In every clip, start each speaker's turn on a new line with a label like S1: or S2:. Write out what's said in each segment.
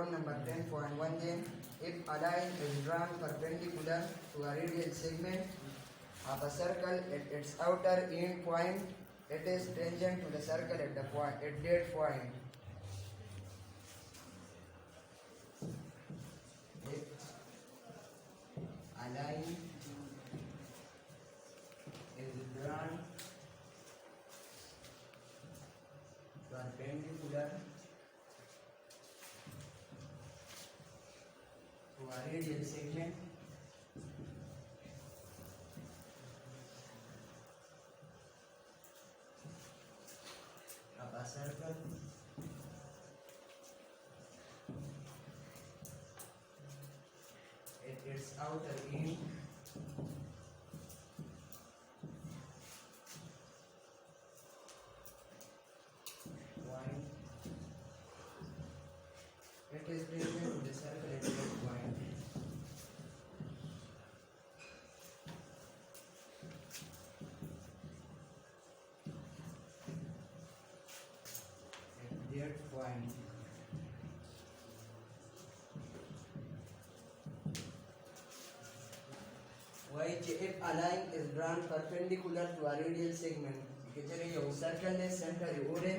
S1: Problem number 10.1 then, if a line is drawn perpendicular to a radial segment of a circle at its outer end point, it is tangent to the circle at that point. If a line is drawn perpendicular to a radial segment of a circle at its outer end point, it is tangent to the circle at that point. At that point, which if a line is drawn perpendicular to a radial segment, because your circle is center ore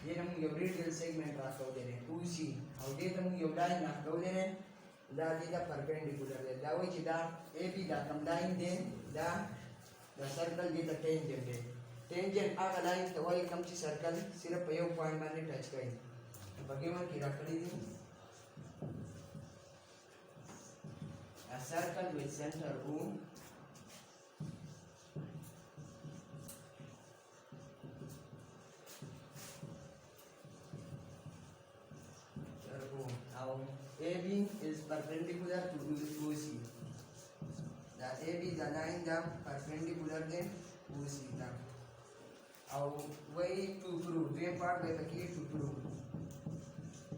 S1: ये हम यो radial segment राखो दे रहे 2c और ये हम यो line राखो दे रहे दा ये दा perpendicular है दा वो चिदा ab दा कम line दे दा circle ये दा tangent है tangent आगा line तो वही कम ची circle सिर्फ यो point माने touch करें बगेवन की रखड़ी दी a circle with center O AB is perpendicular to OC. The AB the line the perpendicular then OC the. Our way to prove we part by the key to prove.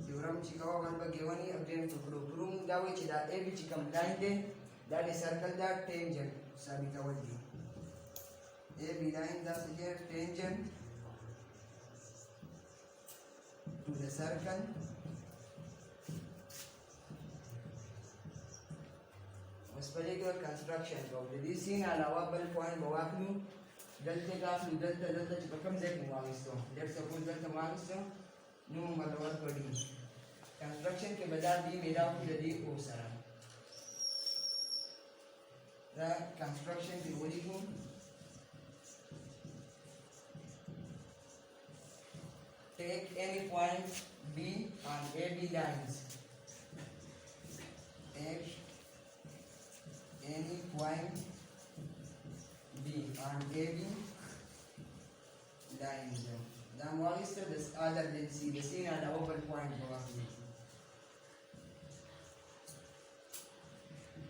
S1: Theorem chikawa one by givani again to prove the which the AB chikam line then that is circle the tangent sabita wadi. AB line the suggest tangent to the circle particular construction of the scene allowable point bawaknu delta gaflu delta chikam zek muawisto let's suppose delta muawisto nu malawar padi construction के बजाय भी मेरा यदि हो सारा the construction की बोली को take any point B on AB lines take any point B on AB lines. The moisture is other than C. The C and the open point for us.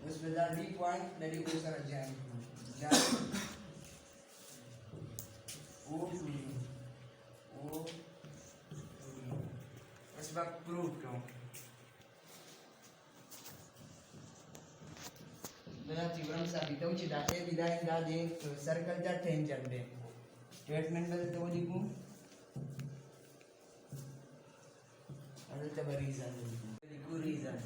S1: उसमें the D point dari usar join O to D O to D. उसमें proof क्यों? मेरा theorem साबित हो कि दाते विदाई दा दे circle का टेंजेंट दे स्टेटमेंट बदलते हो लिखूं बदलते बार रीजन लिखूं रीजन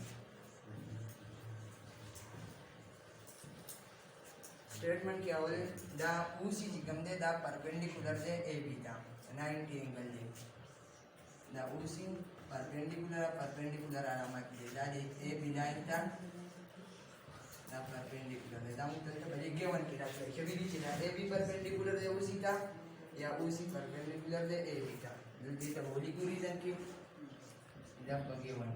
S1: स्टेटमेंट क्या बोले दा उसी जिगम दे दा परपेंडिकुलर दे ए बी दा 90 एंगल दे दा उसी परपेंडिकुलर alamat दे दा ए बी लाइन दा ना परपेंडिकुलर है दाम तो बजे गिवन की राशि है कभी भी चला ए बी परपेंडिकुलर है उसी का या उसी परपेंडिकुलर है ए बी का जल्दी तो बोली को रीजन की जब given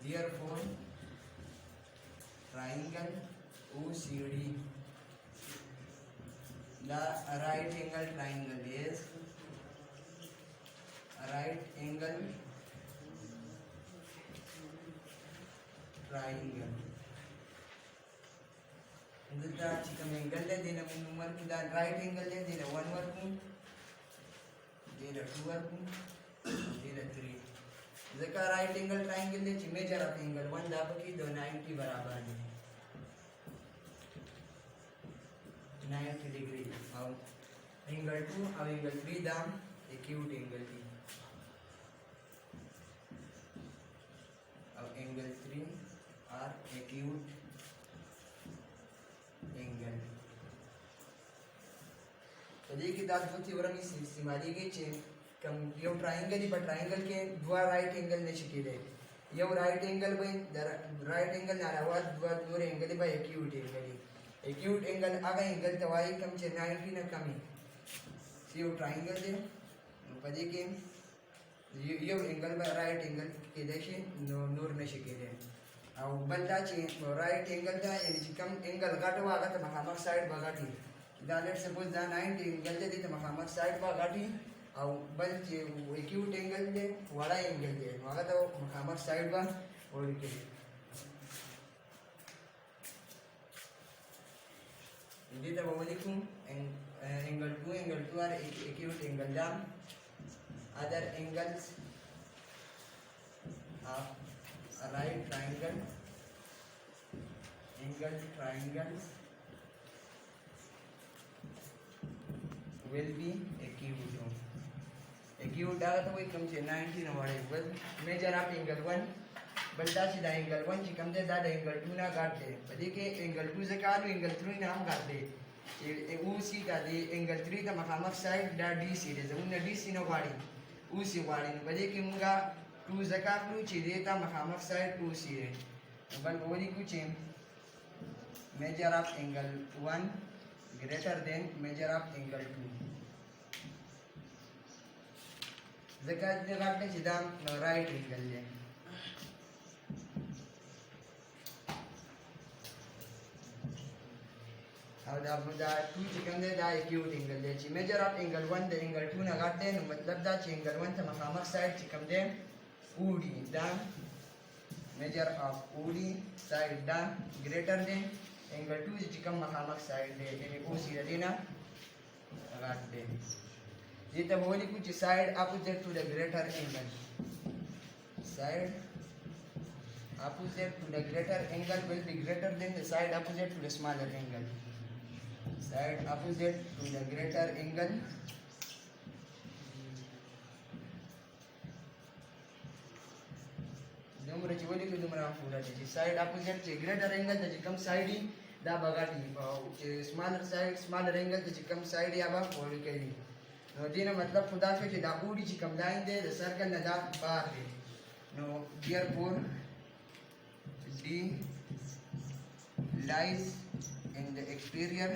S1: therefore triangle OCD the right angle triangle is right angle triangle. This chicken angle le dena number ki da right angle le dena 1 work dena 2 work dena 3. जका right angle triangle le measure of angle 1 da की 90 बराबर है 90 degree और angle 2 और angle 3 da acute angle की angle 3 are acute angle. jadi kita buat orang ini simali ke cem kam यो triangle ही पर ट्रायंगल के दो राइट एंगल ने शिकी दे यो right angle by right angle ना आवाज दो एंगल बाय एक्यूट एंगल आगा एंगल तवाई कम चे 90 ना कमी सी यो ट्रायंगल दे पदी के यो एंगल बाय राइट एंगल के देशे नूर ने शिकी दे और बंदा चे राइट एंगल दा यानी कम एंगल गाटवा आगा त मखामक साइड बगाटी दा लेट सपोज दा 90 एंगल दे त मखामक साइड बगाटी और बल चे एक्यूट एंगल दे वाला एंगल दे वाला तो मखामक साइड बा और के ini dah bawa likum angle 2 are acute angle da other angles of a right triangle triangles will be acute आगा तो वही कम से 90 ना वाले बस मेजर ऑफ एंगल 1 बल्टा सीधा एंगल 1 ची कम दे दा एंगल 2 ना काट दे पदी के एंगल 2 से काट एंगल 3 ना हम काट दे ये ऊ सी का दे एंगल 3 का मखामक साइड दा डी सी दे उन डी सी ना वाड़ी ऊ सी वाड़ी पदी के मुंगा 2 से काट लू ची दे ता मखामक साइड 2 सी है बल बोली कुछ measure of angle 1 greater than measure of angle 2 जगह काटने सीधा राइट एंगल ले और दा 2 चिकन दे दा एक्यूट एंगल दे ची measure of angle 1 they angle 2 ना काटते न मतलब दा ची एंगल 1 त मखामक साइड चिकन दे ऊडी दा मेजर ऑफ ऊडी साइड दा ग्रेटर दे एंगल 2 चिकन मखामक साइड दे यानी ओ सी देना काट दे ये तो बोली कुछ side opposite to the greater angle side opposite to the greater angle will be greater than the side opposite to the smaller angle side opposite to the greater angle दुमरे बोली को दुमरा पूरा जी साइड opposite से greater angle तो कम side ही दा बगाटी smaller side smaller angle तो कम side या बा बोली के दीना मतलब खुदा से दा ऊडी ची कम लाइन दे द सर्कल ना दा बाहर दे no therefore D lies in the exterior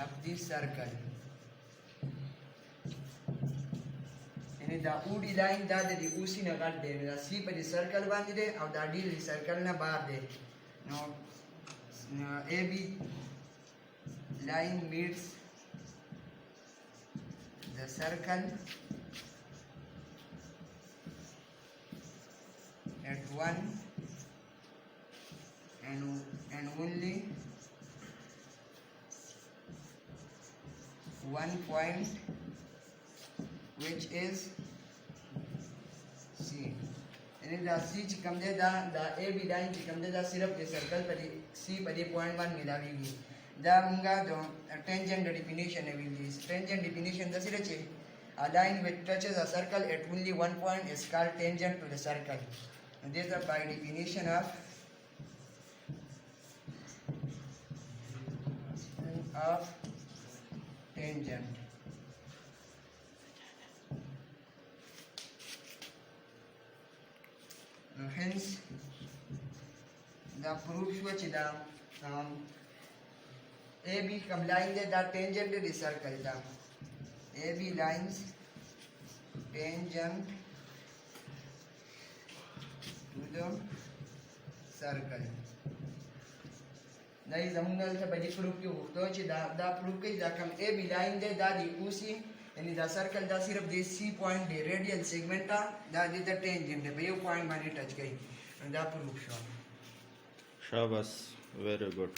S1: of the circle यानी दा ऊडी लाइन दा दे उसी ना काट दे दा सी पर सर्कल बांध दे और दा डी सर्कल ना बाहर दे नो A B line meets the circle at one and only one point which is C यानी दा C चिकम दे दा A B लाइन चिकम दे दा सिर्फ ये सर्कल पर C पर ये पॉइंट 1 मिलावेगी दा मुंगा तो tangent definition है this tangent definition दा सिर्फ चे a line which touches a circle at only one point is called tangent to the circle and these are by definition of tangent hence the proof which the AB come line the tangent to the circle the AB lines tangent to the circle नहीं जमुनल से बड़ी proof क्यों तो ची दा proof के दा कम AB line दे दा दी उसी यानी दा सर्कल दा सिर्फ दे C पॉइंट दे रेडियल सेगमेंट दा दे दा टेंजेंट है भाई वो पॉइंट माने टच गई दा प्रूफ शाबाश
S2: वेरी गुड